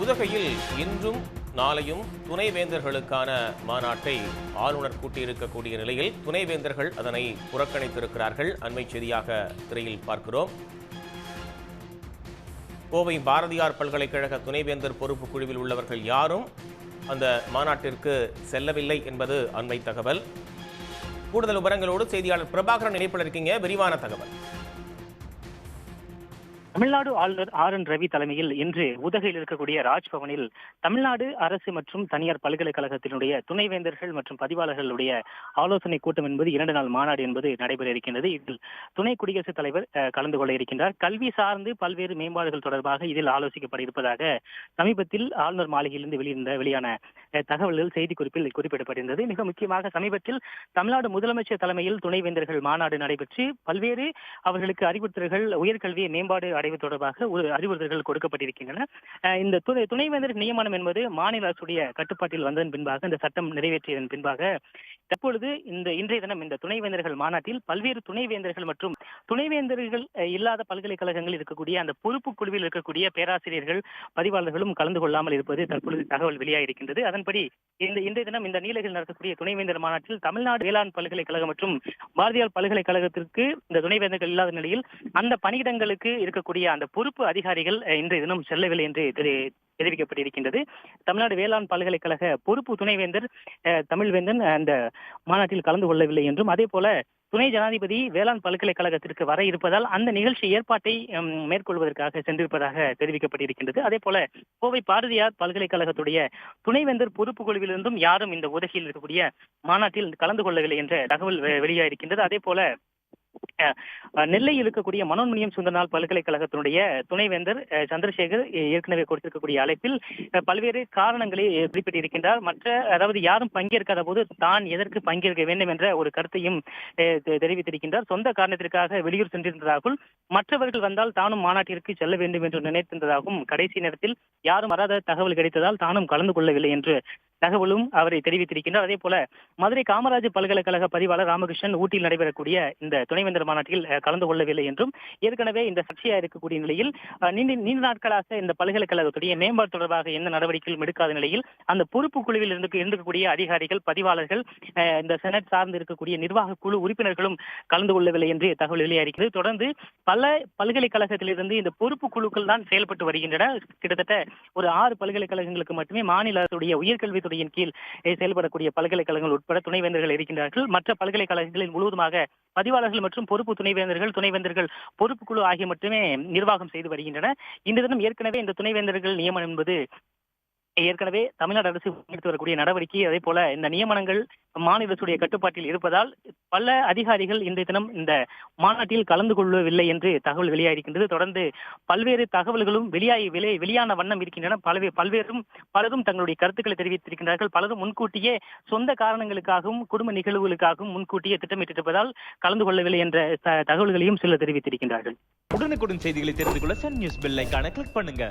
உதகையில் இன்றும் நாளையும் துணைவேந்தர்களுக்கான மாநாட்டை ஆளுநர் கூட்டியிருக்கக்கூடிய நிலையில் துணைவேந்தர்கள் அதனை புறக்கணித்திருக்கிறார்கள். அண்மை செய்தியாக திரையில் பார்க்கிறோம். கோவை பாரதியார் பல்கலைக்கழக துணைவேந்தர் பொறுப்பு குழுவில் உள்ளவர்கள் யாரும் அந்த மாநாட்டிற்கு செல்லவில்லை என்பது அண்மை தகவல். கூடுதல் விவரங்களோடு செய்தியாளர் பிரபாகரன் இணைப்பில் இருக்கீங்க. விரிவான தகவல். தமிழ்நாடு ஆளுநர் ஆர்.என். ரவி தலைமையில் இன்று உதகையில் இருக்கக்கூடிய ராஜ்பவனில் தமிழ்நாடு அரசு மற்றும் தனியார் பல்கலைக்கழகத்தினுடைய துணைவேந்தர்கள் மற்றும் பதிவாளர்களுடைய ஆலோசனை கூட்டம் என்பது 2 நாள் மாநாடு என்பது நடைபெற இருக்கின்றது. இதில் துணை குடியரசுத் தலைவர் கலந்து கொள்ள இருக்கின்றார். கல்வி சார்ந்து பல்வேறு மேம்பாடுகள் தொடர்பாக இதில் ஆலோசிக்கப்பட இருப்பதாக சமீபத்தில் ஆளுநர் மாளிகையிலிருந்து வெளியான தகவல்கள் செய்திக்குறிப்பில் குறிப்பிடப்பட்டிருந்தது. மிக முக்கியமாக சமீபத்தில் தமிழ்நாடு முதலமைச்சர் தலைமையில் துணைவேந்தர்கள் மாநாடு நடைபெற்று பல்வேறு அவர்களுக்கு அறிவுறுத்தல்கள் உயர்கல்வியை மேம்பாடு அடைவு தொடர்பாக ஒரு அறிவுறுத்தல்கள் கொடுக்கப்பட்டிருக்கின்றன. இந்த துணைவேந்தர் நியமனம் என்பது மாநில அரசுடைய கட்டுப்பாட்டில் வந்ததன் பின்பாக இந்த சட்டம் நிறைவேற்றியதன் பின்பாக தற்பொழுது இன்றைய தினம் இந்த துணைவேந்தர்கள் மாநாட்டில் பல்வேறு துணைவேந்தர்கள் மற்றும் துணைவேந்தர்கள் இல்லாத பல்கலைக்கழகங்கள் இருக்கக்கூடிய அந்த பொறுப்பு குழுவில் இருக்கக்கூடிய பேராசிரியர்கள் பதிவாளர்களும் கலந்து கொள்ளாமல் இருப்பது தற்பொழுது தகவல் வெளியாகிருக்கின்றது. அதன்படி இன்றைய தினம் இந்த நீலகிரியில் நடக்கக்கூடிய துணைவேந்தர் மாநாட்டில் தமிழ்நாடு வேளாண் பல்கலைக்கழகம் மற்றும் பாரதியார் பல்கலைக்கழகத்திற்கு இந்த துணைவேந்தர்கள் இல்லாத நிலையில் அந்த பணியிடங்களுக்கு இருக்கக்கூடிய அந்த பொறுப்பு அதிகாரிகள் இன்றைய தினம் செல்லவில்லை என்று தெரிவிக்கப்பட்டிருக்கின்றது. தமிழ்நாடு வேளாண் பல்கலைக்கழக பொறுப்பு துணைவேந்தர் தமிழ்வேந்தன் அந்த மாநாட்டில் கலந்து கொள்ளவில்லை என்றும், அதே போல துணை ஜனாதிபதி வேளாண் பல்கலைக்கழகத்திற்கு வர இருப்பதால் அந்த நிகழ்ச்சி ஏற்பாட்டை மேற்கொள்வதற்காக சென்றிருப்பதாக தெரிவிக்கப்பட்டிருக்கின்றது. அதே போல கோவை பாரதியார் பல்கலைக்கழகத்துடைய துணைவேந்தர் பொறுப்பு குழுவிலிருந்தும் யாரும் இந்த உதகையில் இருக்கக்கூடிய மாநாட்டில் கலந்து கொள்ளவில்லை என்ற தகவல் வெளியாகிருக்கின்றது. அதே போல நெல்லையில் இருக்கக்கூடிய மனோன்மணியம் சுந்தரனார் பல்கலைக்கழகத்தினுடைய துணைவேந்தர் சந்திரசேகர் ஏற்கனவே கொடுத்திருக்கக்கூடிய அழைப்பில் பல்வேறு காரணங்களை குறிப்பிட்டிருக்கின்றார். அதாவது யாரும் பங்கேற்காத போது தான் எதற்கு பங்கேற்க வேண்டும் என்ற ஒரு கருத்தையும் தெரிவித்திருக்கின்றார். சொந்த காரணத்திற்காக வெளியூர் சென்றிருந்ததாகவும் மற்றவர்கள் வந்தால் தானும் மாநாட்டிற்கு செல்ல வேண்டும் என்று நினைத்திருந்ததாகவும் கடைசி நேரத்தில் யாரும் வராத தகவல் கிடைத்ததால் தானும் கலந்து கொள்ளவில்லை என்று தகவலும் அவரை தெரிவித்திருக்கின்றார். அதே போல மதுரை காமராஜர் பல்கலைக்கழக பதிவாளர் ராமகிருஷ்ணன் ஊட்டியில் நடைபெறக்கூடிய இந்த துணைவேந்தர் மாநாட்டில் கலந்து கொள்ளவில்லை என்றும், ஏற்கனவே இந்த சர்ச்சையா இருக்கக்கூடிய நிலையில் நீண்ட நாட்களாக இந்த பல்கலைக்கழகத்துடைய மேம்பாடு தொடர்பாக எந்த நடவடிக்கைகளும் எடுக்காத நிலையில் அந்த பொறுப்பு குழுவில் இருக்கக்கூடிய அதிகாரிகள் பதிவாளர்கள் இந்த செனட் சார்ந்து இருக்கக்கூடிய நிர்வாக குழு உறுப்பினர்களும் கலந்து கொள்ளவில்லை என்று தகவல் வெளியாகிறது. தொடர்ந்து பல பல்கலைக்கழகத்திலிருந்து இந்த பொறுப்பு குழுக்கள் தான் செயல்பட்டு வருகின்றன. கிட்டத்தட்ட ஒரு 6 பல்கலைக்கழகங்களுக்கு மட்டுமே மாநில அரசுடைய உயர்கல்வித்துறையின் கீழ் செயல்படக்கூடிய பல்கலைக்கழகங்கள் உட்பட துணைவேந்தர்கள் இருக்கின்றார்கள். மற்ற பல்கலைக்கழகங்களில் முழுவதுமாக பதிவாளர்கள் மற்றும் பொறுப்பு துணைவேந்தர்கள் பொறுப்பு குழு ஆகிய மட்டுமே நிர்வாகம் செய்து வருகின்றன. இந்த தினம் ஏற்கனவே இந்த துணைவேந்தர்கள் நியமனம் என்பது ஏற்கனவே தமிழ்நாடு அரசு எடுத்து வரக்கூடிய நடவடிக்கை, அதே போல இந்த நியமனங்கள் மாநில அரசுடைய கட்டுப்பாட்டில் இருப்பதால் பல அதிகாரிகள் இன்றைய தினம் இந்த மாநாட்டில் கலந்து கொள்ளவில்லை என்று தகவல் வெளியாகிருக்கின்றது. தொடர்ந்து பல்வேறு தகவல்களும் வெளியான வண்ணம் இருக்கின்றன. பலரும் தங்களுடைய கருத்துக்களை தெரிவித்திருக்கின்றார்கள். பலரும் முன்கூட்டியே சொந்த காரணங்களுக்காகவும் குடும்ப நிகழ்வுகளுக்காகவும் முன்கூட்டியே திட்டமிட்டிருப்பதால் கலந்து கொள்ளவில்லை என்ற தகவல்களையும் சிலர் தெரிவித்திருக்கின்றார்கள். உடனுக்குடன் செய்திகளை தெரிந்து கொள்ள சன் நியூஸ் பெல் ஐகானை கிளிக் பண்ணுங்க.